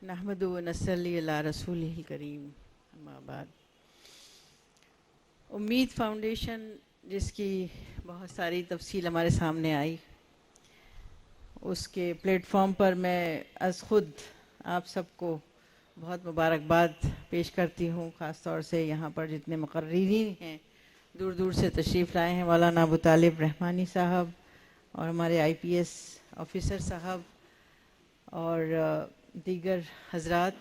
نحمد و نصلی علی رسول کریم اما بعد. امید فاؤنڈیشن جس کی بہت ساری تفصیل ہمارے سامنے آئی، اس کے پلیٹ فارم پر میں از خود آپ سب کو بہت مبارکباد پیش کرتی ہوں، خاص طور سے یہاں پر جتنے مقررین ہیں، دور دور سے تشریف لائے ہیں، مولانا ابو طالب رحمانی صاحب اور ہمارے IPS آفیسر صاحب اور دیگر حضرات.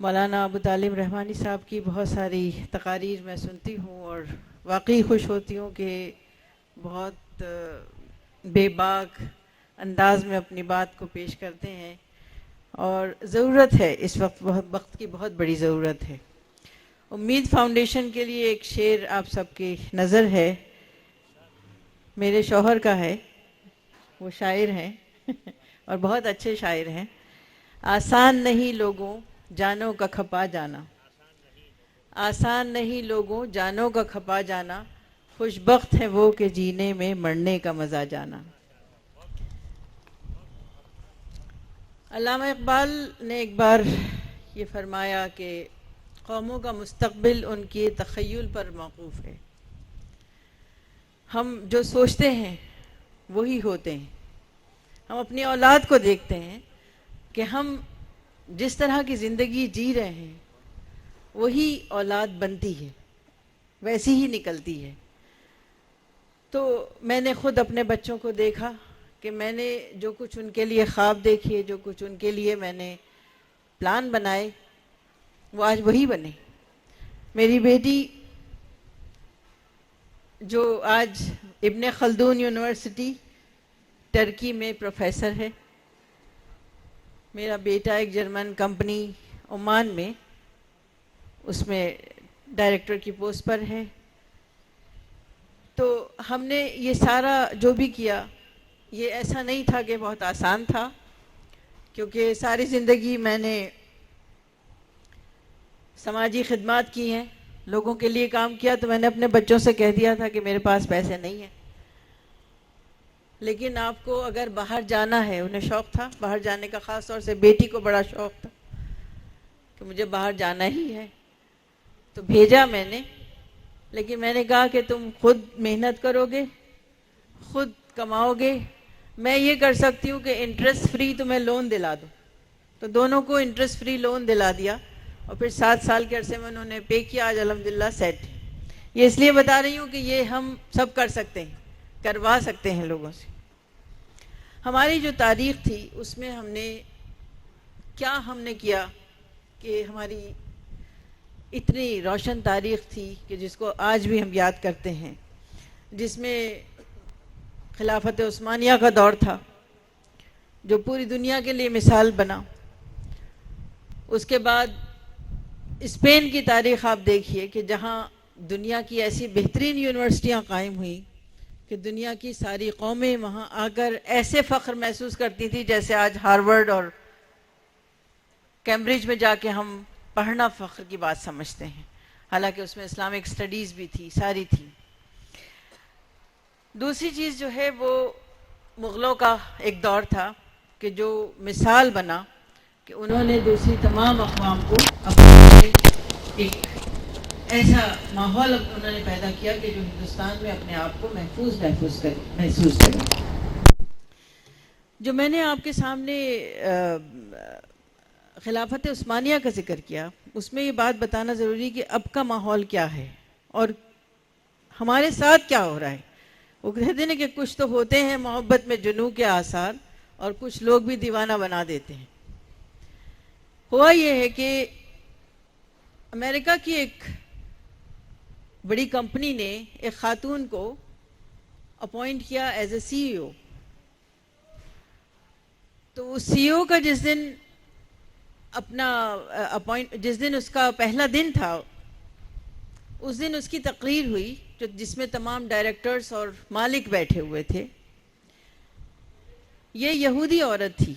مولانا ابو طالب رحمانی صاحب کی بہت ساری تقاریر میں سنتی ہوں اور واقعی خوش ہوتی ہوں کہ بہت بے باک انداز میں اپنی بات کو پیش کرتے ہیں، اور ضرورت ہے اس وقت کی بہت بڑی ضرورت ہے. امید فاؤنڈیشن کے لیے ایک شعر آپ سب کی نظر ہے، میرے شوہر کا ہے، وہ شاعر ہیں اور بہت اچھے شاعر ہیں. آسان نہیں لوگوں جانوں کا کھپا جانا، آسان نہیں لوگوں جانوں کا کھپا جانا، خوش بخت ہے وہ کہ جینے میں مرنے کا مزہ جانا. علامہ اقبال نے ایک بار یہ فرمایا کہ قوموں کا مستقبل ان کی تخیل پر موقوف ہے. ہم جو سوچتے ہیں وہی ہوتے ہیں. ہم اپنی اولاد کو دیکھتے ہیں کہ ہم جس طرح کی زندگی جی رہے ہیں وہی اولاد بنتی ہے، ویسی ہی نکلتی ہے. تو میں نے خود اپنے بچوں کو دیکھا کہ میں نے جو کچھ ان کے لیے خواب دیکھے، جو کچھ ان کے لیے میں نے پلان بنائے، وہ آج وہی بنے. میری بیٹی جو آج ابن خلدون یونیورسٹی ٹرکی میں پروفیسر ہے، میرا بیٹا ایک جرمن کمپنی عمان میں اس میں ڈائریکٹر کی پوسٹ پر ہے. تو ہم نے یہ سارا جو بھی کیا، یہ ایسا نہیں تھا کہ بہت آسان تھا، کیونکہ ساری زندگی میں نے سماجی خدمات کی ہیں، لوگوں کے لیے کام کیا. تو میں نے اپنے بچوں سے کہہ دیا تھا کہ میرے پاس پیسے نہیں ہیں، لیکن آپ کو اگر باہر جانا ہے، انہیں شوق تھا باہر جانے کا، خاص طور سے بیٹی کو بڑا شوق تھا کہ مجھے باہر جانا ہی ہے، تو بھیجا میں نے. لیکن میں نے کہا کہ تم خود محنت کرو گے، خود کماؤ گے، میں یہ کر سکتی ہوں کہ انٹرسٹ فری تمہیں لون دلا دوں. تو دونوں کو انٹرسٹ فری لون دلا دیا، اور پھر 7 سال کے عرصے میں انہوں نے پے کیا. آج الحمدللہ سیٹ. یہ اس لیے بتا رہی ہوں کہ یہ ہم سب کر سکتے ہیں، کروا سکتے ہیں لوگوں سے. ہماری جو تاریخ تھی اس میں ہم نے کیا کہ ہماری اتنی روشن تاریخ تھی کہ جس کو آج بھی ہم یاد کرتے ہیں، جس میں خلافت عثمانیہ کا دور تھا جو پوری دنیا کے لیے مثال بنا. اس کے بعد اسپین کی تاریخ آپ دیکھیے کہ جہاں دنیا کی ایسی بہترین یونیورسٹیاں قائم ہوئیں کہ دنیا کی ساری قومیں وہاں آ کر ایسے فخر محسوس کرتی تھی جیسے آج ہارورڈ اور کیمبرج میں جا کے ہم پڑھنا فخر کی بات سمجھتے ہیں، حالانکہ اس میں اسلامک اسٹڈیز بھی تھی، ساری تھی. دوسری چیز جو ہے وہ مغلوں کا ایک دور تھا کہ جو مثال بنا کہ انہوں نے دوسری تمام اقوام کو اپنے ایک ایسا ماحول انہوں نے پیدا کیا کہ جو ہندوستان میں اپنے آپ کو محسوس کرے. جو میں نے آپ کے سامنے خلافت عثمانیہ کا ذکر کیا، اس میں یہ بات بتانا ضروری کہ اب کا ماحول کیا ہے اور ہمارے ساتھ کیا ہو رہا ہے. وہ کہتے ہیں کہ کچھ تو ہوتے ہیں محبت میں جنوں کے آثار، اور کچھ لوگ بھی دیوانہ بنا دیتے ہیں. ہوا یہ ہے کہ امریکہ کی ایک بڑی کمپنی نے ایک خاتون کو اپوائنٹ کیا ایز اے CEO. تو اس CEO کا جس دن اس کا پہلا دن تھا، اس دن اس کی تقریر ہوئی جس میں تمام ڈائریکٹرز اور مالک بیٹھے ہوئے تھے. یہ یہودی عورت تھی.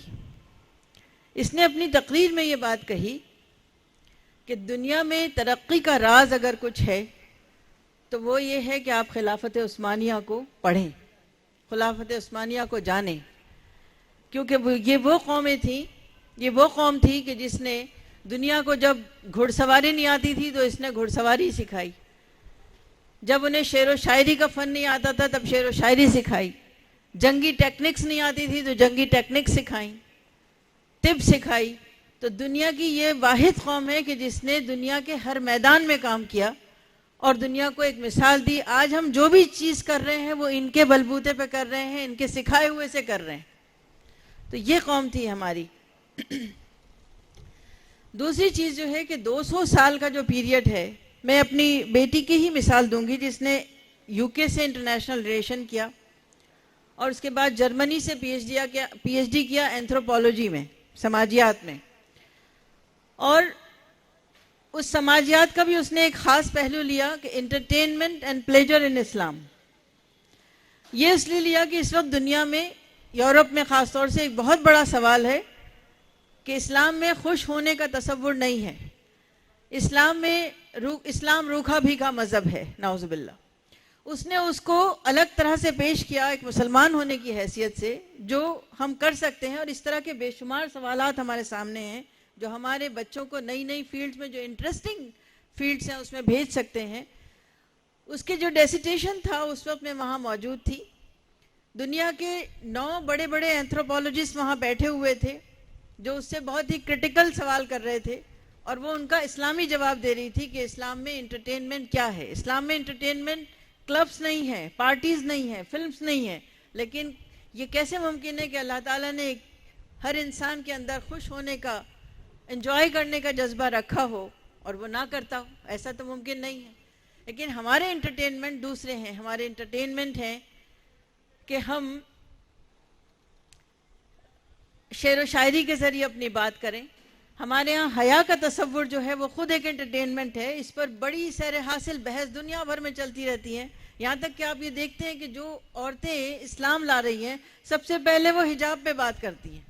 اس نے اپنی تقریر میں یہ بات کہی کہ دنیا میں ترقی کا راز اگر کچھ ہے تو وہ یہ ہے کہ آپ خلافت عثمانیہ کو پڑھیں، خلافت عثمانیہ کو جانیں، کیونکہ یہ وہ قومیں تھیں یہ وہ قوم تھی کہ جس نے دنیا کو جب گھڑ سواری نہیں آتی تھی تو اس نے گھڑ سواری سکھائی، جب انہیں شعر و شاعری کا فن نہیں آتا تھا تب شعر و شاعری سکھائی، جنگی ٹیکنکس نہیں آتی تھی تو جنگی ٹیکنکس سکھائیں، طب سکھائی. تو دنیا کی یہ واحد قوم ہے کہ جس نے دنیا کے ہر میدان میں کام کیا اور دنیا کو ایک مثال دی. آج ہم جو بھی چیز کر رہے ہیں وہ ان کے بلبوتے پہ کر رہے ہیں، ان کے سکھائے ہوئے سے کر رہے ہیں. تو یہ قوم تھی ہماری. دوسری چیز جو ہے کہ 200 سال کا جو پیریڈ ہے، میں اپنی بیٹی کی ہی مثال دوں گی جس نے یو کے سے انٹرنیشنل ریلیشن کیا اور اس کے بعد جرمنی سے پی ایچ ڈی کیا اینتھروپولوجی میں، سماجیات میں. اور اس سماجیات کا بھی اس نے ایک خاص پہلو لیا کہ انٹرٹینمنٹ اینڈ پلیجر ان اسلام. یہ اس لیے لیا کہ اس وقت دنیا میں، یورپ میں خاص طور سے، ایک بہت بڑا سوال ہے کہ اسلام میں خوش ہونے کا تصور نہیں ہے. اسلام روکھا بھیگا مذہب ہے، نعوذ باللہ. اس نے اس کو الگ طرح سے پیش کیا ایک مسلمان ہونے کی حیثیت سے، جو ہم کر سکتے ہیں. اور اس طرح کے بے شمار سوالات ہمارے سامنے ہیں جو ہمارے بچوں کو نئی نئی فیلڈز میں، جو انٹرسٹنگ فیلڈز ہیں، اس میں بھیج سکتے ہیں. اس کے جو ڈیسیٹیشن تھا اس وقت میں وہاں موجود تھی. دنیا کے 9 بڑے بڑے اینتھروپولوجسٹ وہاں بیٹھے ہوئے تھے جو اس سے بہت ہی کرٹیکل سوال کر رہے تھے، اور وہ ان کا اسلامی جواب دے رہی تھی کہ اسلام میں انٹرٹینمنٹ کیا ہے. اسلام میں انٹرٹینمنٹ کلبز نہیں ہے، پارٹیز نہیں ہے، فلمز نہیں ہے، لیکن یہ کیسے ممکن ہے کہ اللہ تعالیٰ نے ہر انسان کے اندر خوش ہونے کا، انجوائے کرنے کا جذبہ رکھا ہو اور وہ نہ کرتا ہو؟ ایسا تو ممکن نہیں ہے. لیکن ہمارے انٹرٹینمنٹ دوسرے ہیں. ہمارے انٹرٹینمنٹ ہیں کہ ہم شعر و شاعری کے ذریعے اپنی بات کریں. ہمارے ہاں حیا کا تصور جو ہے وہ خود ایک انٹرٹینمنٹ ہے. اس پر بڑی سیر حاصل بحث دنیا بھر میں چلتی رہتی ہیں، یہاں تک کہ آپ یہ دیکھتے ہیں کہ جو عورتیں اسلام لا رہی ہیں سب سے پہلے وہ حجاب پہ بات کرتی ہیں.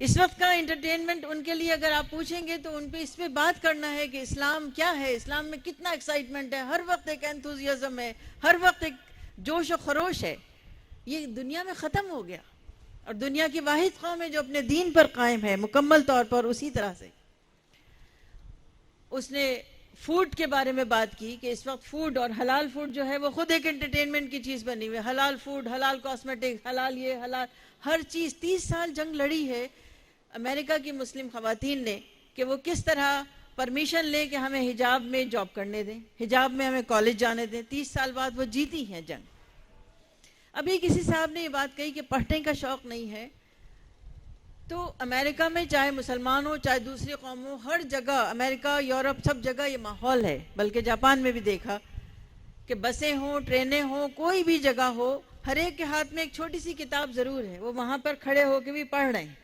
اس وقت کا انٹرٹینمنٹ ان کے لیے اگر آپ پوچھیں گے تو ان پہ اس پہ بات کرنا ہے کہ اسلام کیا ہے، اسلام میں کتنا ایکسائٹمنٹ ہے، ہر وقت ایک انتھوزیازم ہے، ہر وقت ایک جوش و خروش ہے. یہ دنیا میں ختم ہو گیا. اور دنیا کی واحد قوم ہے جو اپنے دین پر قائم ہے مکمل طور پر. اسی طرح سے اس نے فوڈ کے بارے میں بات کی کہ اس وقت فوڈ اور حلال فوڈ جو ہے وہ خود ایک انٹرٹینمنٹ کی چیز بنی ہوئی ہے. حلال فوڈ، حلال کاسمیٹک، حلال یہ، حلال ہر چیز. 30 سال جنگ لڑی ہے امریکہ کی مسلم خواتین نے کہ وہ کس طرح پرمیشن لیں کہ ہمیں حجاب میں جاب کرنے دیں، حجاب میں ہمیں کالج جانے دیں. 30 سال بعد وہ جیتی ہیں جنگ. ابھی کسی صاحب نے یہ بات کہی کہ پڑھنے کا شوق نہیں ہے. تو امریکہ میں چاہے مسلمان ہو چاہے دوسری قوم ہو، ہر جگہ، امریکہ، یورپ، سب جگہ یہ ماحول ہے. بلکہ جاپان میں بھی دیکھا کہ بسیں ہوں، ٹرینیں ہوں، کوئی بھی جگہ ہو، ہر ایک کے ہاتھ میں ایک چھوٹی سی کتاب ضرور ہے. وہ وہاں پر کھڑے ہو کے بھی پڑھ رہے ہیں،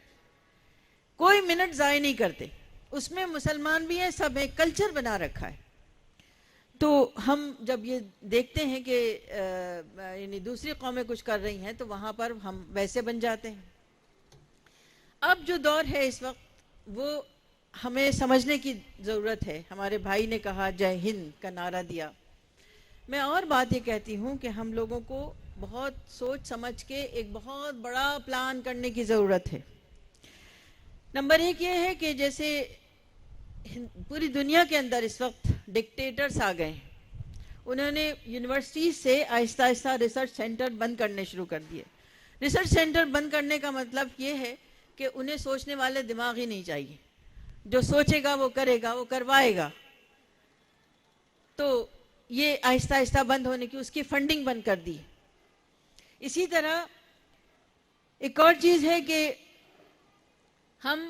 کوئی منٹ ضائع نہیں کرتے. اس میں مسلمان بھی ہیں، سب ایک کلچر بنا رکھا ہے. تو ہم جب یہ دیکھتے ہیں کہ یعنی دوسری قومیں کچھ کر رہی ہیں تو وہاں پر ہم ویسے بن جاتے ہیں. اب جو دور ہے اس وقت وہ ہمیں سمجھنے کی ضرورت ہے. ہمارے بھائی نے کہا جے ہند کا نعرہ دیا. میں اور بات یہ کہتی ہوں کہ ہم لوگوں کو بہت سوچ سمجھ کے ایک بہت بڑا پلان کرنے کی ضرورت ہے. نمبر 1 یہ ہے کہ جیسے پوری دنیا کے اندر اس وقت ڈکٹیٹرز آ گئے ہیں. انہوں نے یونیورسٹیز سے آہستہ آہستہ ریسرچ سینٹر بند کرنے شروع کر دیے. ریسرچ سینٹر بند کرنے کا مطلب یہ ہے کہ انہیں سوچنے والے دماغ ہی نہیں چاہیے. جو سوچے گا وہ کرے گا، وہ کروائے گا. تو یہ آہستہ آہستہ بند ہونے کی، اس کی فنڈنگ بند کر دی. اسی طرح ایک اور چیز ہے کہ ہم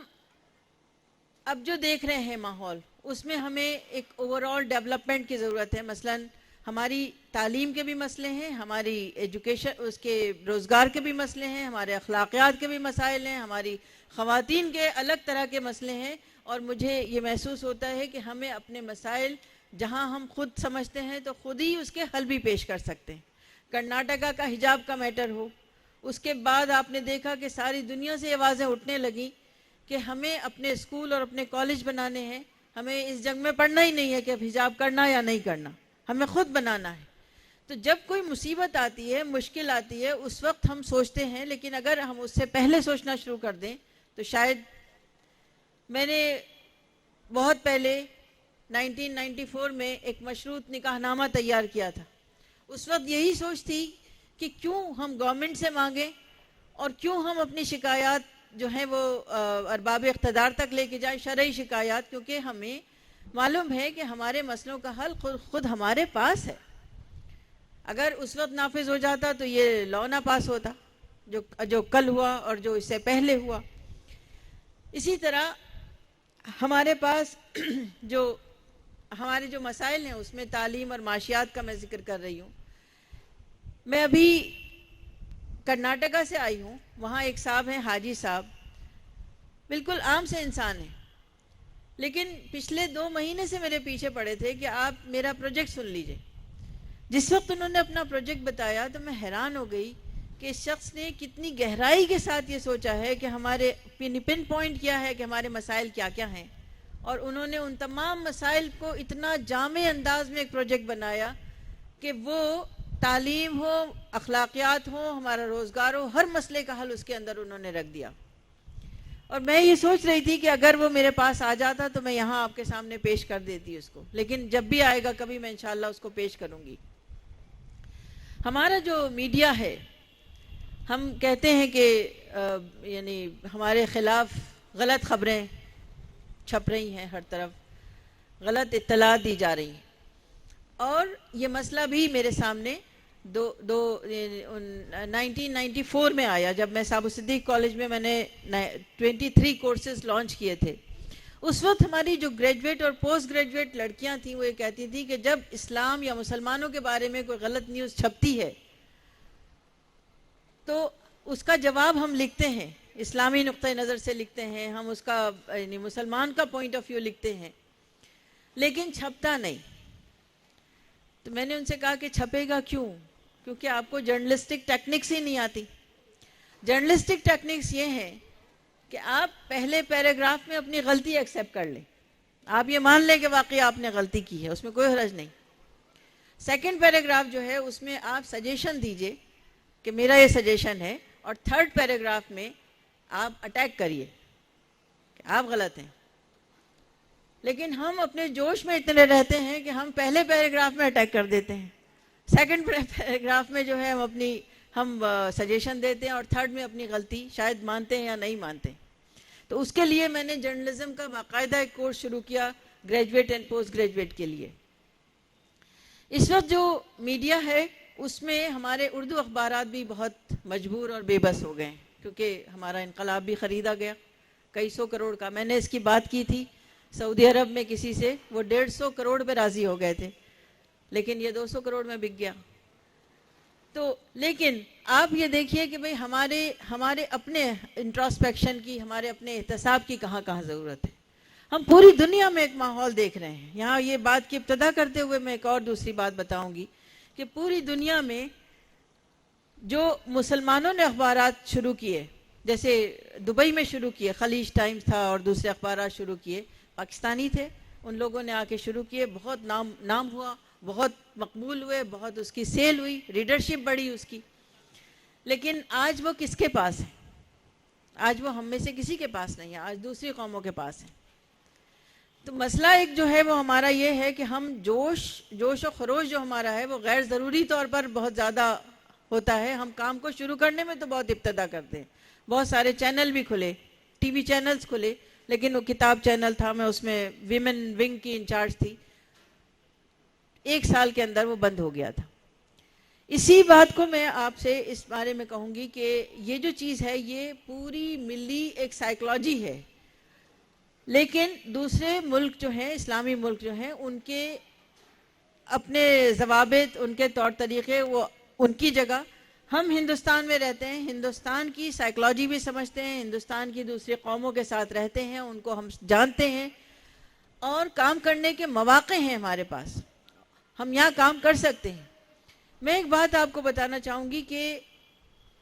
اب جو دیکھ رہے ہیں ماحول، اس میں ہمیں ایک اوور آل ڈیولپمنٹ کی ضرورت ہے. مثلا ہماری تعلیم کے بھی مسئلے ہیں، ہماری ایجوکیشن، اس کے روزگار کے بھی مسئلے ہیں، ہمارے اخلاقیات کے بھی مسائل ہیں، ہماری خواتین کے الگ طرح کے مسئلے ہیں. اور مجھے یہ محسوس ہوتا ہے کہ ہمیں اپنے مسائل جہاں ہم خود سمجھتے ہیں تو خود ہی اس کے حل بھی پیش کر سکتے ہیں. کرناٹکا کا حجاب کا میٹر ہو، اس کے بعد آپ نے دیکھا کہ ساری دنیا سے آوازیں اٹھنے لگیں کہ ہمیں اپنے اسکول اور اپنے کالج بنانے ہیں. ہمیں اس جنگ میں پڑھنا ہی نہیں ہے کہ اب حجاب کرنا یا نہیں کرنا، ہمیں خود بنانا ہے. تو جب کوئی مصیبت آتی ہے، مشکل آتی ہے، اس وقت ہم سوچتے ہیں، لیکن اگر ہم اس سے پہلے سوچنا شروع کر دیں تو شاید میں نے بہت پہلے 1994 میں ایک مشروط نکاح نامہ تیار کیا تھا. اس وقت یہی سوچ تھی کہ کیوں ہم گورنمنٹ سے مانگیں اور کیوں ہم اپنی شکایات جو ہیں وہ ارباب اقتدار تک لے کے جائیں، شرعی شکایات، کیونکہ ہمیں معلوم ہے کہ ہمارے مسئلوں کا حل خود ہمارے پاس ہے. اگر اس وقت نافذ ہو جاتا تو یہ لا نہ پاس ہوتا جو کل ہوا اور جو اس سے پہلے ہوا. اسی طرح ہمارے پاس ہمارے جو مسائل ہیں اس میں تعلیم اور معاشیات کا میں ذکر کر رہی ہوں. میں ابھی کرناٹکا سے آئی ہوں. وہاں ایک صاحب ہیں حاجی صاحب، بالکل عام سے انسان ہیں، لیکن پچھلے 2 مہینے سے میرے پیچھے پڑے تھے کہ آپ میرا پروجیکٹ سن لیجئے. جس وقت انہوں نے اپنا پروجیکٹ بتایا تو میں حیران ہو گئی کہ اس شخص نے کتنی گہرائی کے ساتھ یہ سوچا ہے کہ ہمارے پن پوائنٹ کیا ہے، کہ ہمارے مسائل کیا کیا ہیں، اور انہوں نے ان تمام مسائل کو اتنا جامع انداز میں ایک پروجیکٹ بنایا کہ وہ تعلیم ہو، اخلاقیات ہو، ہمارا روزگار ہو، ہر مسئلے کا حل اس کے اندر انہوں نے رکھ دیا. اور میں یہ سوچ رہی تھی کہ اگر وہ میرے پاس آ جاتا تو میں یہاں آپ کے سامنے پیش کر دیتی اس کو، لیکن جب بھی آئے گا کبھی میں انشاءاللہ اس کو پیش کروں گی. ہمارا جو میڈیا ہے، ہم کہتے ہیں کہ یعنی ہمارے خلاف غلط خبریں چھپ رہی ہیں، ہر طرف غلط اطلاعات دی جا رہی ہیں. اور یہ مسئلہ بھی میرے سامنے 1994 میں آیا جب میں صابو صدیق کالج میں نے 23 کورسز لانچ کیے تھے. اس وقت ہماری جو گریجویٹ اور پوسٹ گریجویٹ لڑکیاں تھیں وہ یہ کہتی تھیں کہ جب اسلام یا مسلمانوں کے بارے میں کوئی غلط نیوز چھپتی ہے تو اس کا جواب ہم لکھتے ہیں، اسلامی نقطہ نظر سے لکھتے ہیں، ہم اس کا یعنی مسلمان کا پوائنٹ آف ویو لکھتے ہیں، لیکن چھپتا نہیں. تو میں نے ان سے کہا کہ چھپے گا کیوں؟ کیونکہ آپ کو جرنلسٹک ٹیکنکس ہی نہیں آتی. جرنلسٹک ٹیکنکس یہ ہیں کہ آپ پہلے پیراگراف میں اپنی غلطی ایکسیپٹ کر لیں، آپ یہ مان لیں کہ واقعی آپ نے غلطی کی ہے، اس میں کوئی حرج نہیں. سیکنڈ پیراگراف جو ہے اس میں آپ سجیشن دیجئے کہ میرا یہ سجیشن ہے، اور تھرڈ پیراگراف میں آپ اٹیک کریے کہ آپ غلط ہیں. لیکن ہم اپنے جوش میں اتنے رہتے ہیں کہ ہم پہلے پیراگراف میں اٹیک کر دیتے ہیں، سیکنڈ پیراگراف میں جو ہے ہم سجیشن دیتے ہیں، اور تھرڈ میں اپنی غلطی شاید مانتے ہیں یا نہیں مانتے. تو اس کے لیے میں نے جرنلزم کا باقاعدہ ایک کورس شروع کیا گریجویٹ اینڈ پوسٹ گریجویٹ کے لیے. اس وقت جو میڈیا ہے اس میں ہمارے اردو اخبارات بھی بہت مجبور اور بے بس ہو گئے ہیں، کیونکہ ہمارا انقلاب بھی خریدا گیا کئی 100 کروڑ کا. میں نے اس کی بات کی تھی سعودی عرب میں کسی سے، وہ 150 کروڑ پہ راضی ہو گئے تھے، لیکن یہ 200 کروڑ میں بک گیا. تو لیکن آپ یہ دیکھیے کہ بھئی ہمارے اپنے انٹراسپیکشن کی، ہمارے اپنے احتساب کی کہاں کہاں ضرورت ہے. ہم پوری دنیا میں ایک ماحول دیکھ رہے ہیں. یہاں یہ بات کی ابتدا کرتے ہوئے میں ایک اور دوسری بات بتاؤں گی کہ پوری دنیا میں جو مسلمانوں نے اخبارات شروع کیے، جیسے دبئی میں شروع کیے، خلیج ٹائمز تھا اور دوسرے اخبارات شروع کیے، پاکستانی تھے، ان لوگوں نے آ کے شروع کیے، بہت نام ہوا، بہت مقبول ہوئے، بہت اس کی سیل ہوئی، ریڈرشپ بڑھی اس کی. لیکن آج وہ کس کے پاس ہے؟ آج وہ ہم میں سے کسی کے پاس نہیں ہے، آج دوسری قوموں کے پاس ہے. تو مسئلہ ایک جو ہے وہ ہمارا یہ ہے کہ ہم جوش و خروش جو ہمارا ہے وہ غیر ضروری طور پر بہت زیادہ ہوتا ہے. ہم کام کو شروع کرنے میں تو بہت ابتدا کرتے ہیں، بہت سارے چینل بھی کھلے، ٹی وی چینلز کھلے، لیکن وہ کتاب چینل تھا، میں اس میں ویمن ونگ کی انچارج تھی، 1 سال کے اندر وہ بند ہو گیا تھا. اسی بات کو میں آپ سے اس بارے میں کہوں گی کہ یہ جو چیز ہے یہ پوری ملی ایک سائیکلوجی ہے، لیکن دوسرے ملک جو ہیں، اسلامی ملک جو ہیں، ان کے اپنے ضوابط، ان کے طور طریقے، وہ ان کی جگہ. ہم ہندوستان میں رہتے ہیں، ہندوستان کی سائیکلوجی بھی سمجھتے ہیں، ہندوستان کی دوسری قوموں کے ساتھ رہتے ہیں، ان کو ہم جانتے ہیں، اور کام کرنے کے مواقع ہیں ہمارے پاس، ہم یہاں کام کر سکتے ہیں. میں ایک بات آپ کو بتانا چاہوں گی کہ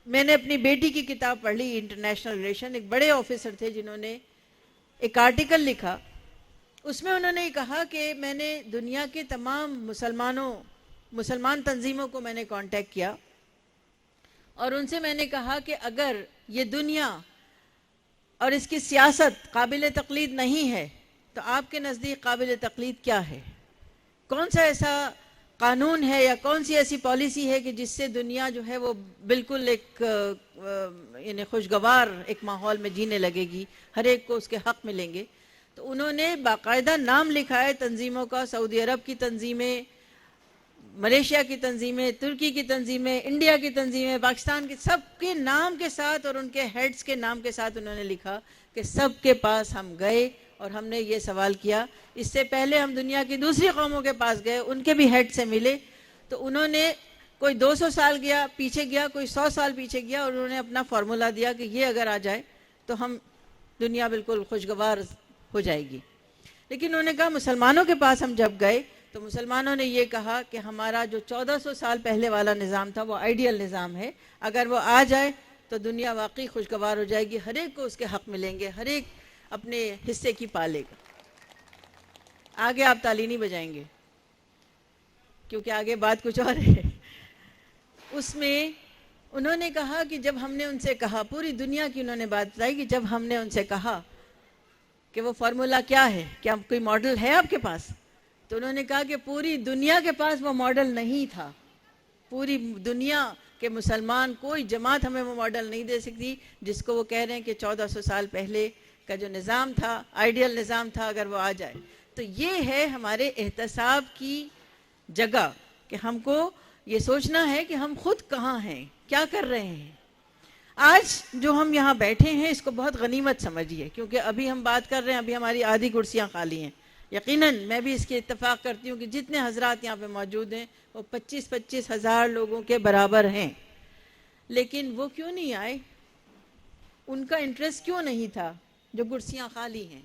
میں نے اپنی بیٹی کی کتاب پڑھ لی، انٹرنیشنل ریلیشن. ایک بڑے آفیسر تھے جنہوں نے ایک آرٹیکل لکھا، اس میں انہوں نے کہا کہ میں نے دنیا کے تمام مسلمان تنظیموں کو میں نے کانٹیکٹ کیا، اور ان سے میں نے کہا کہ اگر یہ دنیا اور اس کی سیاست قابل تقلید نہیں ہے، تو آپ کے نزدیک قابل تقلید کیا ہے؟ کون سا ایسا قانون ہے یا کون سی ایسی پالیسی ہے کہ جس سے دنیا جو ہے وہ بالکل ایک یعنی خوشگوار ایک ماحول میں جینے لگے گی، ہر ایک کو اس کے حق ملیں گے؟ تو انہوں نے باقاعدہ نام لکھا ہے تنظیموں کا، سعودی عرب کی تنظیمیں، ملیشیا کی تنظیمیں، ترکی کی تنظیمیں، انڈیا کی تنظیمیں، پاکستان کی، سب کے نام کے ساتھ اور ان کے ہیڈز کے نام کے ساتھ انہوں نے لکھا کہ سب کے پاس ہم گئے اور ہم نے یہ سوال کیا۔ اس سے پہلے ہم دنیا کی دوسری قوموں کے پاس گئے، ان کے بھی ہیڈ سے ملے، تو انہوں نے کوئی 200 سال گیا پیچھے گیا، کوئی 100 سال پیچھے گیا، اور انہوں نے اپنا فارمولا دیا کہ یہ اگر آ جائے تو ہم دنیا بالکل خوشگوار ہو جائے گی۔ لیکن انہوں نے کہا مسلمانوں کے پاس ہم جب گئے تو مسلمانوں نے یہ کہا کہ ہمارا جو 1400 سال پہلے والا نظام تھا وہ آئیڈیل نظام ہے، اگر وہ آ جائے تو دنیا واقعی خوشگوار ہو جائے گی، ہر ایک کو اس کے حق ملیں گے، ہر ایک اپنے حصے کی پالے گا۔ آگے آپ تالی نہیں بجائیں گے کیونکہ آگے بات کچھ اور ہے۔ اس میں انہوں نے کہا کہ جب ہم نے ان سے کہا، پوری دنیا کی انہوں نے بات بتائی کہ جب ہم نے ان سے کہا کہ وہ فارمولا کیا ہے، کیا کوئی ماڈل ہے آپ کے پاس؟ تو انہوں نے کہا کہ پوری دنیا کے پاس وہ ماڈل نہیں تھا، پوری دنیا کے مسلمان کوئی جماعت ہمیں وہ ماڈل نہیں دے سکتی جس کو وہ کہہ رہے ہیں کہ 1400 سال پہلے کا جو نظام تھا، آئیڈیل نظام تھا، اگر وہ آ جائے۔ تو یہ ہے ہمارے احتساب کی جگہ کہ ہم کو یہ سوچنا ہے کہ ہم خود کہاں ہیں، کیا کر رہے ہیں۔ آج جو ہم یہاں بیٹھے ہیں اس کو بہت غنیمت سمجھیے، کیونکہ ابھی ہم بات کر رہے ہیں، ابھی ہماری آدھی کرسیاں خالی ہیں۔ یقیناً میں بھی اس کی اتفاق کرتی ہوں کہ جتنے حضرات یہاں پہ موجود ہیں وہ 25 ہزار لوگوں کے برابر ہیں، لیکن وہ کیوں نہیں آئے؟ ان کا انٹرسٹ کیوں نہیں تھا جو کرسیاں خالی ہیں؟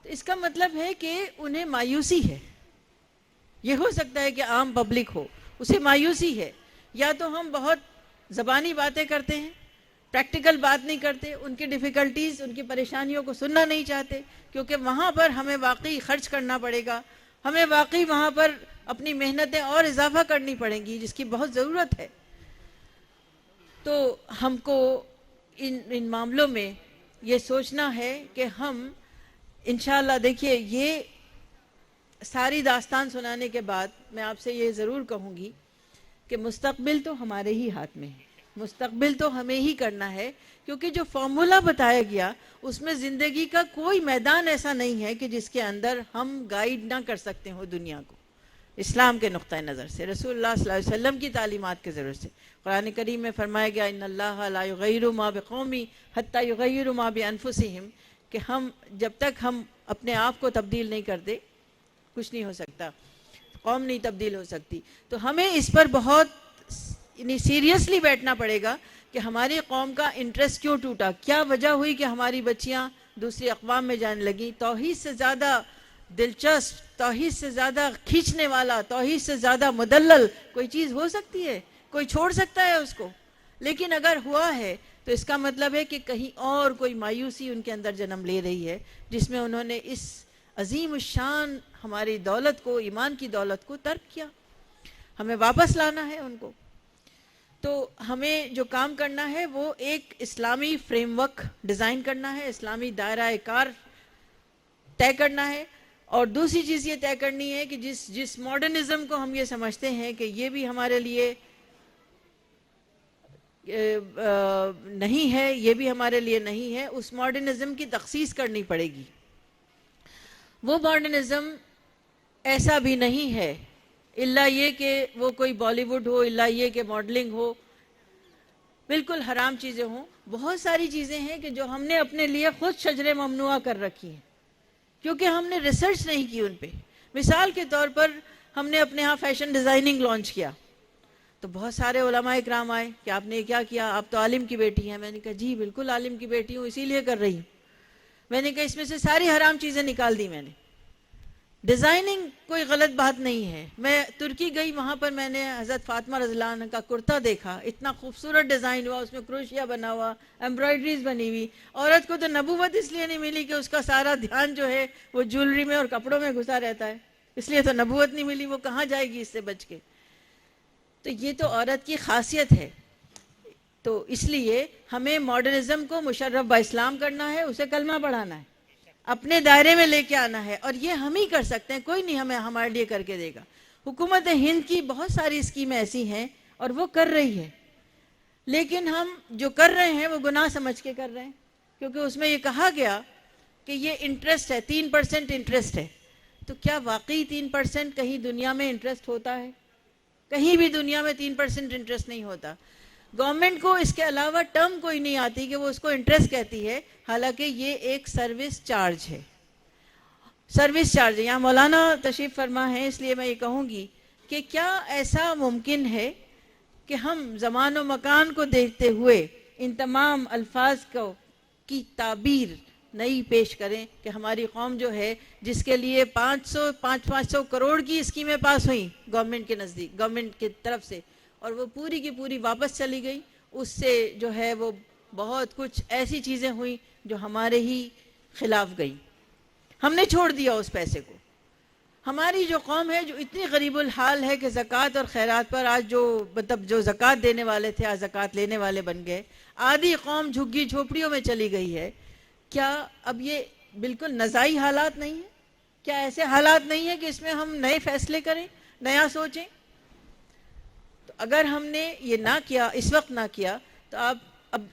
تو اس کا مطلب ہے کہ انہیں مایوسی ہے۔ یہ ہو سکتا ہے کہ عام پبلک ہو، اسے مایوسی ہے، یا تو ہم بہت زبانی باتیں کرتے ہیں، پریکٹیکل بات نہیں کرتے، ان کی ڈیفیکلٹیز، ان کی پریشانیوں کو سننا نہیں چاہتے، کیونکہ وہاں پر ہمیں واقعی خرچ کرنا پڑے گا، ہمیں واقعی وہاں پر اپنی محنتیں اور اضافہ کرنی پڑیں گی جس کی بہت ضرورت ہے۔ تو ہم کو ان معاملوں میں یہ سوچنا ہے کہ ہم انشاءاللہ، دیکھیے یہ ساری داستان سنانے کے بعد میں آپ سے یہ ضرور کہوں گی کہ مستقبل تو ہمارے ہی ہاتھ میں ہے، مستقبل تو ہمیں ہی کرنا ہے، کیونکہ جو فارمولا بتایا گیا اس میں زندگی کا کوئی میدان ایسا نہیں ہے کہ جس کے اندر ہم گائیڈ نہ کر سکتے ہو دنیا کو، اسلام کے نقطہ نظر سے، رسول اللہ صلی اللہ علیہ وسلم کی تعلیمات کے ضرورت سے۔ قرآن کریم میں فرمایا گیا ان اللہ لا یغیر ما بقوم حتی یغیروا ما بانفسہم، کہ ہم جب تک ہم اپنے آپ کو تبدیل نہیں کرتے کچھ نہیں ہو سکتا، قوم نہیں تبدیل ہو سکتی۔ تو ہمیں اس پر بہت سیریسلی بیٹھنا پڑے گا کہ ہماری قوم کا انٹرسٹ کیوں ٹوٹا، کیا وجہ ہوئی کہ ہماری بچیاں دوسری اقوام میں جانے لگیں۔ توحید سے زیادہ دلچسپ، توحید سے زیادہ کھینچنے والا، توحید سے زیادہ مدلل کوئی چیز ہو سکتی ہے؟ کوئی چھوڑ سکتا ہے اس کو؟ لیکن اگر ہوا ہے تو اس کا مطلب ہے کہ کہیں اور کوئی مایوسی ان کے اندر جنم لے رہی ہے، جس میں انہوں نے اس عظیم الشان ہماری دولت کو، ایمان کی دولت کو ترک کیا۔ ہمیں واپس لانا ہے ان کو۔ تو ہمیں جو کام کرنا ہے وہ ایک اسلامی فریم ورک ڈیزائن کرنا ہے، اسلامی دائرہ کار طے کرنا ہے، اور دوسری چیز یہ طے کرنی ہے کہ جس ماڈرنزم کو ہم یہ سمجھتے ہیں کہ یہ بھی ہمارے لیے نہیں ہے، یہ بھی ہمارے لیے نہیں ہے، اس ماڈرنزم کی تخصیص کرنی پڑے گی۔ وہ ماڈرنزم ایسا بھی نہیں ہے الا یہ کہ وہ کوئی بالی ووڈ ہو، الا یہ کہ ماڈلنگ ہو، بالکل حرام چیزیں ہوں۔ بہت ساری چیزیں ہیں کہ جو ہم نے اپنے لیے خود شجر ممنوعہ کر رکھی ہیں کیونکہ ہم نے ریسرچ نہیں کی ان پہ۔ مثال کے طور پر ہم نے اپنے ہاں فیشن ڈیزائننگ لانچ کیا تو بہت سارے علماء اکرام آئے کہ آپ نے کیا کیا، آپ تو عالم کی بیٹی ہیں۔ میں نے کہا جی بالکل عالم کی بیٹی ہوں، اسی لیے کر رہی ہوں۔ میں نے کہا اس میں سے ساری حرام چیزیں نکال دی میں نے۔ ڈیزائننگ کوئی غلط بات نہیں ہے۔ میں ترکی گئی، وہاں پر میں نے حضرت فاطمہ رضی اللہ عنہ کا کرتا دیکھا، اتنا خوبصورت ڈیزائن ہوا، اس میں کروشیا بنا ہوا، ایمبرائڈریز بنی ہوئی۔ عورت کو تو نبوت اس لیے نہیں ملی کہ اس کا سارا دھیان جو ہے وہ جولری میں اور کپڑوں میں گھسا رہتا ہے، اس لیے تو نبوت نہیں ملی، وہ کہاں جائے گی اس سے بچ کے؟ تو یہ تو عورت کی خاصیت ہے۔ تو اس لیے ہمیں ماڈرنزم کو مشرف با اسلام کرنا ہے، اسے کلمہ پڑھانا ہے، اپنے دائرے میں لے کے آنا ہے، اور یہ ہم ہی کر سکتے ہیں، کوئی نہیں ہمیں ہمارے لیے کر کے دے گا۔ حکومت ہند کی بہت ساری اسکیمیں ایسی ہیں اور وہ کر رہی ہے، لیکن ہم جو کر رہے ہیں وہ گناہ سمجھ کے کر رہے ہیں، کیونکہ اس میں یہ کہا گیا کہ یہ انٹرسٹ ہے، 3% انٹرسٹ ہے۔ تو کیا واقعی 3% کہیں دنیا میں انٹرسٹ ہوتا ہے؟ کہیں بھی دنیا میں 3% انٹرسٹ نہیں ہوتا۔ گورنمنٹ کو اس کے علاوہ ٹرم کوئی نہیں آتی کہ وہ اس کو انٹرسٹ کہتی ہے، حالانکہ یہ ایک سروس چارج ہے، سروس چارج ہے۔ یہاں مولانا تشریف فرما ہے، اس لیے میں یہ کہوں گی کہ کیا ایسا ممکن ہے کہ ہم زمان و مکان کو دیکھتے ہوئے ان تمام الفاظ کی تعبیر نئی پیش کریں کہ ہماری قوم جو ہے، جس کے لیے 500 کروڑ کی اسکیمیں پاس ہوئیں گورنمنٹ کے نزدیک، گورنمنٹ کی طرف سے، اور وہ پوری کی پوری واپس چلی گئی، اس سے جو ہے وہ بہت کچھ ایسی چیزیں ہوئیں جو ہمارے ہی خلاف گئیں، ہم نے چھوڑ دیا اس پیسے کو۔ ہماری جو قوم ہے جو اتنی غریب الحال ہے کہ زکوٰۃ اور خیرات پر آج جو زکوٰۃ دینے والے تھے آج زکوٰۃ لینے والے بن گئے، آدھی قوم جھگی جھوپڑیوں میں چلی گئی ہے۔ کیا اب یہ بالکل نزاعی حالات نہیں ہیں؟ کیا ایسے حالات نہیں ہیں کہ اس میں ہم نئے فیصلے کریں، نیا سوچیں؟ تو اگر ہم نے یہ نہ کیا، اس وقت نہ کیا، تو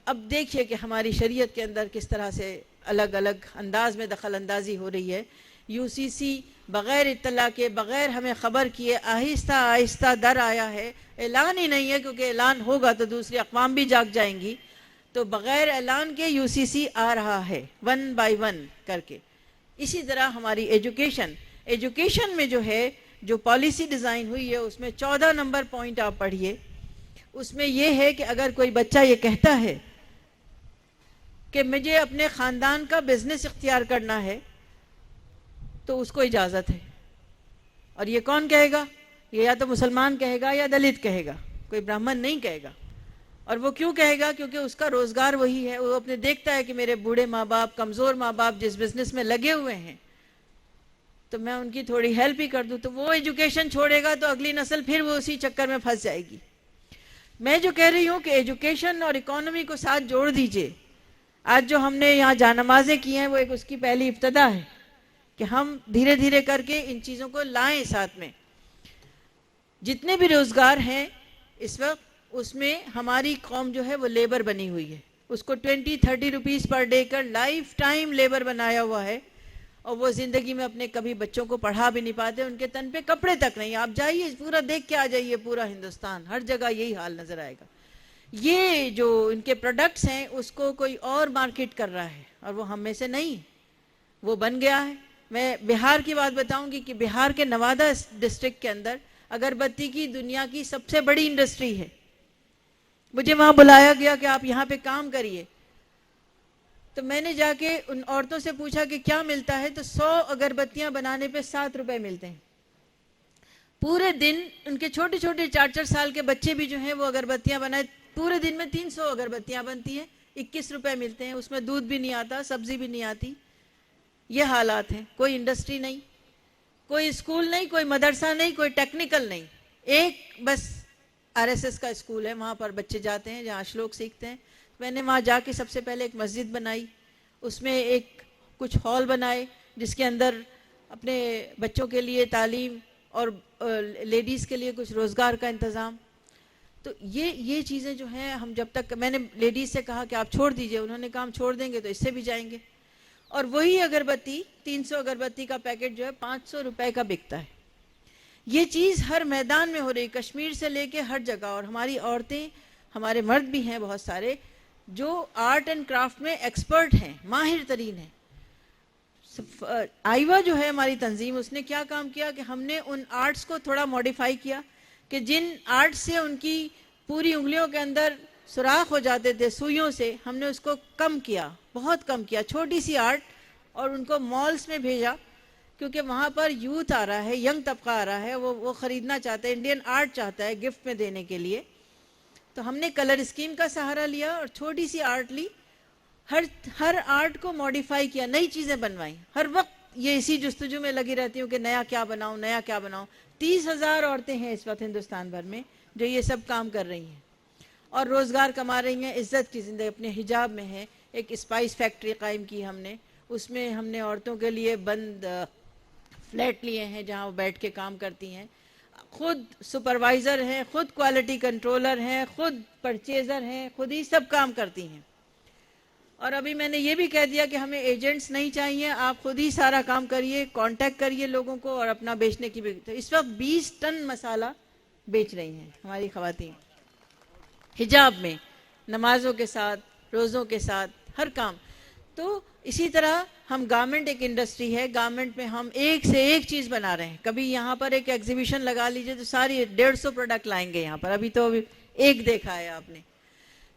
اب دیکھیے کہ ہماری شریعت کے اندر کس طرح سے الگ الگ انداز میں دخل اندازی ہو رہی ہے۔ یو سی سی بغیر اطلاع کے، بغیر ہمیں خبر کیے آہستہ آہستہ در آیا ہے، اعلان ہی نہیں ہے، کیونکہ اعلان ہوگا تو دوسری اقوام بھی جاگ جائیں گی، تو بغیر اعلان کے یو سی سی آ رہا ہے 1 بائی 1 کر کے۔ اسی طرح ہماری ایجوکیشن میں جو ہے، جو پالیسی ڈیزائن ہوئی ہے، اس میں 14 نمبر پوائنٹ آپ پڑھیے، اس میں یہ ہے کہ اگر کوئی بچہ یہ کہتا ہے کہ مجھے اپنے خاندان کا بزنس اختیار کرنا ہے تو اس کو اجازت ہے، اور یہ کون کہے گا؟ یہ یا تو مسلمان کہے گا یا دلت کہے گا، کوئی برہمن نہیں کہے گا۔ اور وہ کیوں کہے گا؟ کیونکہ اس کا روزگار وہی ہے، وہ اپنے دیکھتا ہے کہ میرے بوڑھے ماں باپ، کمزور ماں باپ جس بزنس میں لگے ہوئے ہیں تو میں ان کی تھوڑی ہیلپ ہی کر دوں، تو وہ ایجوکیشن چھوڑے گا تو اگلی نسل پھر وہ اسی چکر میں پھنس جائے گی۔ میں جو کہہ رہی ہوں کہ ایجوکیشن اور اکانومی کو ساتھ جوڑ دیجئے۔ آج جو ہم نے یہاں جانمازیں کی ہیں وہ ایک اس کی پہلی ابتدا ہے کہ ہم دھیرے دھیرے کر کے ان چیزوں کو لائیں ساتھ میں۔ جتنے بھی روزگار ہیں اس وقت، اس میں ہماری قوم جو ہے وہ لیبر بنی ہوئی ہے، اس کو 20-30 روپیز پر ڈے کا لائف ٹائم لیبر بنایا ہوا ہے، اور وہ زندگی میں اپنے کبھی بچوں کو پڑھا بھی نہیں پاتے، ان کے تن پہ کپڑے تک نہیں۔ آپ جائیے پورا دیکھ کے آ جائیے، پورا ہندوستان ہر جگہ یہی حال نظر آئے گا۔ یہ جو ان کے پروڈکٹس ہیں اس کو کوئی اور مارکیٹ کر رہا ہے، اور وہ ہم میں سے نہیں، وہ بن گیا ہے۔ میں بہار کی بات بتاؤں گی کہ بہار کے نوادہ ڈسٹرکٹ کے اندر اگربتی کی دنیا کی سب سے بڑی انڈسٹری ہے۔ مجھے وہاں بلایا گیا کہ آپ یہاں پہ کام کریے، تو میں نے جا کے ان عورتوں سے پوچھا کہ کیا ملتا ہے، تو 100 اگربتیاں بنانے پہ 7 روپے ملتے ہیں۔ پورے دن ان کے چھوٹے چھوٹے 4-4 سال کے بچے بھی جو ہیں وہ اگربتیاں بنائے، پورے دن میں 300 اگربتیاں بنتی ہیں، 21 روپے ملتے ہیں، اس میں دودھ بھی نہیں آتا، سبزی بھی نہیں آتی۔ یہ حالات ہیں، کوئی انڈسٹری نہیں، کوئی اسکول نہیں، کوئی مدرسہ نہیں، کوئی ٹیکنیکل نہیں، ایک بس RSS کا اسکول ہے، وہاں پر بچے جاتے ہیں جہاں شلوک سیکھتے ہیں۔ میں نے وہاں جا کے سب سے پہلے ایک مسجد بنائی، اس میں ایک کچھ ہال بنائے جس کے اندر اپنے بچوں کے لیے تعلیم اور لیڈیز کے لیے کچھ روزگار کا انتظام۔ تو یہ چیزیں جو ہیں، ہم جب تک، میں نے لیڈیز سے کہا کہ آپ چھوڑ دیجئے، انہوں نے کہا ہم چھوڑ دیں گے تو اس سے بھی جائیں گے۔ اور وہی اگربتی 300 اگربتی کا پیکٹ جو ہے 500 روپے کا بکتا ہے۔ یہ چیز ہر میدان میں ہو رہی، کشمیر سے لے کے ہر جگہ، اور ہماری عورتیں، ہمارے مرد بھی ہیں بہت سارے جو آرٹ اینڈ کرافٹ میں ایکسپرٹ ہیں، ماہر ترین ہیں۔ آئیوا جو ہے ہماری تنظیم، اس نے کیا کام کیا کہ ہم نے ان آرٹس کو تھوڑا موڈیفائی کیا کہ جن آرٹ سے ان کی پوری انگلیوں کے اندر سوراخ ہو جاتے تھے سوئیوں سے، ہم نے اس کو کم کیا، بہت کم کیا، چھوٹی سی آرٹ، اور ان کو مالز میں بھیجا، کیونکہ وہاں پر یوتھ آ رہا ہے، ینگ طبقہ آ رہا ہے، وہ خریدنا چاہتا ہے، انڈین آرٹ چاہتا ہے گفٹ میں دینے کے لیے۔ تو ہم نے کلر اسکیم کا سہارا لیا اور چھوٹی سی آرٹ لی، ہر آرٹ کو موڈیفائی کیا، نئی چیزیں بنوائیں۔ ہر وقت یہ اسی جستجو میں لگی رہتی ہوں کہ نیا کیا بناؤں، نیا کیا بناؤں۔ 30,000 عورتیں ہیں اس وقت ہندوستان بھر میں جو یہ سب کام کر رہی ہیں، اور روزگار کما رہی ہیں، عزت کی زندگی اپنے حجاب میں ہیں. ایک اسپائس فیکٹری قائم کی ہم نے، اس میں ہم نے عورتوں کے لیے بند فلیٹ لیے ہیں جہاں وہ بیٹھ کے کام کرتی ہیں. خود سپروائزر ہیں، خود کوالٹی کنٹرولر ہیں، خود پرچیزر ہیں، خود ہی سب کام کرتی ہیں. اور ابھی میں نے یہ بھی کہہ دیا کہ ہمیں ایجنٹس نہیں چاہیے، آپ خود ہی سارا کام کریے، کانٹیکٹ کریے لوگوں کو اور اپنا بیچنے کی بھی. تو اس وقت 20 ٹن مسالہ بیچ رہی ہیں ہماری خواتین حجاب میں، نمازوں کے ساتھ، روزوں کے ساتھ، ہر کام. تو اسی طرح ہم گارمنٹ ایک انڈسٹری ہے، گارمنٹ میں ہم ایک سے ایک چیز بنا رہے ہیں. کبھی یہاں پر ایک ایگزیبیشن لگا لیجئے تو ساری 150 پروڈکٹ لائیں گے یہاں پر. ابھی تو ایک دیکھا ہے آپ نے.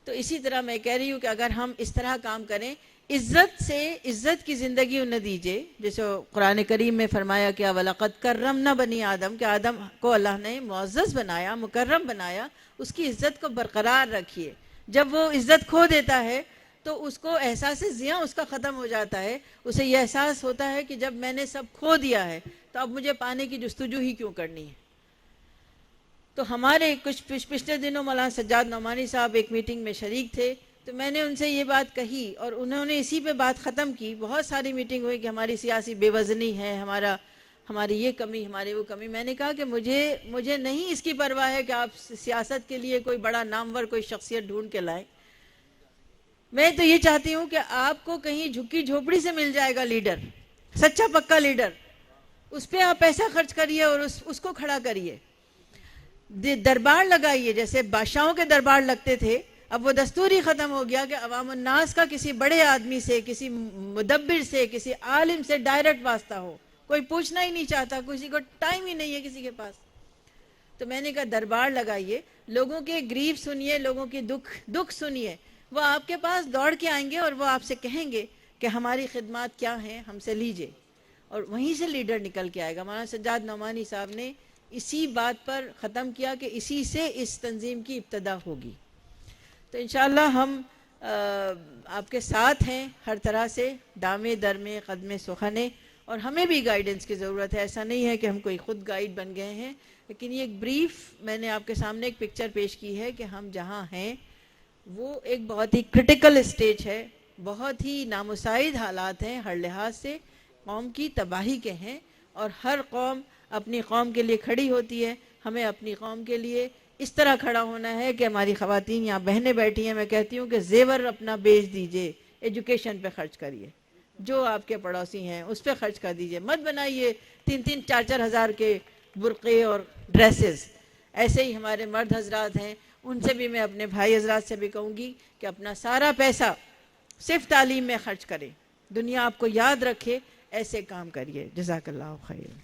تو اسی طرح میں کہہ رہی ہوں کہ اگر ہم اس طرح کام کریں، عزت سے، عزت کی زندگی انہیں دیجئے. جیسے قرآن کریم میں فرمایا کہ وَلَقَدْ كَرَّمْنَا بَنِي آدم، کہ آدم کو اللہ نے معزز بنایا، مکرم بنایا. اس کی عزت کو برقرار رکھیے. جب وہ عزت کھو دیتا ہے تو اس کو احساس زیاں اس کا ختم ہو جاتا ہے. اسے یہ احساس ہوتا ہے کہ جب میں نے سب کھو دیا ہے تو اب مجھے پانے کی جستجو ہی کیوں کرنی ہے. تو ہمارے کچھ پچھلے دنوں مولانا سجاد نعمانی صاحب ایک میٹنگ میں شریک تھے، تو میں نے ان سے یہ بات کہی اور انہوں نے اسی پہ بات ختم کی. بہت ساری میٹنگ ہوئی کہ ہماری سیاسی بے وزنی ہے، ہماری یہ کمی، ہماری وہ کمی. میں نے کہا کہ مجھے نہیں اس کی پرواہ ہے کہ آپ سیاست کے لیے کوئی بڑا نامور کوئی شخصیت ڈھونڈ کے لائیں. میں تو یہ چاہتی ہوں کہ آپ کو کہیں جھکی جھوپڑی سے مل جائے گا لیڈر، سچا پکا لیڈر، اس پہ آپ پیسہ خرچ کریے اور اس کو کھڑا کریے. دربار لگائیے جیسے بادشاہوں کے دربار لگتے تھے. اب وہ دستور ہی ختم ہو گیا کہ عوام الناس کا کسی بڑے آدمی سے، کسی مدبر سے، کسی عالم سے ڈائریکٹ واسطہ ہو. کوئی پوچھنا ہی نہیں چاہتا، کسی کو ٹائم ہی نہیں ہے کسی کے پاس. تو میں نے کہا دربار لگائیے، لوگوں کے گریف سنیے، لوگوں کی دکھ سنیے. وہ آپ کے پاس دوڑ کے آئیں گے اور وہ آپ سے کہیں گے کہ ہماری خدمات کیا ہیں، ہم سے لیجئے. اور وہیں سے لیڈر نکل کے آئے گا. مولانا سجاد نعمانی صاحب نے اسی بات پر ختم کیا کہ اسی سے اس تنظیم کی ابتدا ہوگی. تو انشاءاللہ ہم آپ کے ساتھ ہیں ہر طرح سے، دامے درمے قدمے سخنے. اور ہمیں بھی گائیڈنس کی ضرورت ہے. ایسا نہیں ہے کہ ہم کوئی خود گائیڈ بن گئے ہیں، لیکن یہ ایک بریف میں نے آپ کے سامنے ایک پکچر پیش کی ہے کہ ہم جہاں ہیں وہ ایک بہت ہی کرٹیکل اسٹیج ہے، بہت ہی نامساعد حالات ہیں ہر لحاظ سے، قوم کی تباہی کے ہیں. اور ہر قوم اپنی قوم کے لیے کھڑی ہوتی ہے. ہمیں اپنی قوم کے لیے اس طرح کھڑا ہونا ہے کہ ہماری خواتین یہاں بہنیں بیٹھی ہیں. میں کہتی ہوں کہ زیور اپنا بیچ دیجئے، ایجوکیشن پہ خرچ کریے. جو آپ کے پڑوسی ہیں اس پہ خرچ کر دیجئے. مت بنائیے 3-3 4-4 ہزار کے برقعے اور ڈریسز. ایسے ہی ہمارے مرد حضرات ہیں، ان سے بھی میں اپنے بھائی حضرات سے بھی کہوں گی کہ اپنا سارا پیسہ صرف تعلیم میں خرچ کریں. دنیا آپ کو یاد رکھے، ایسے کام کریے. جزاک اللہ خیر.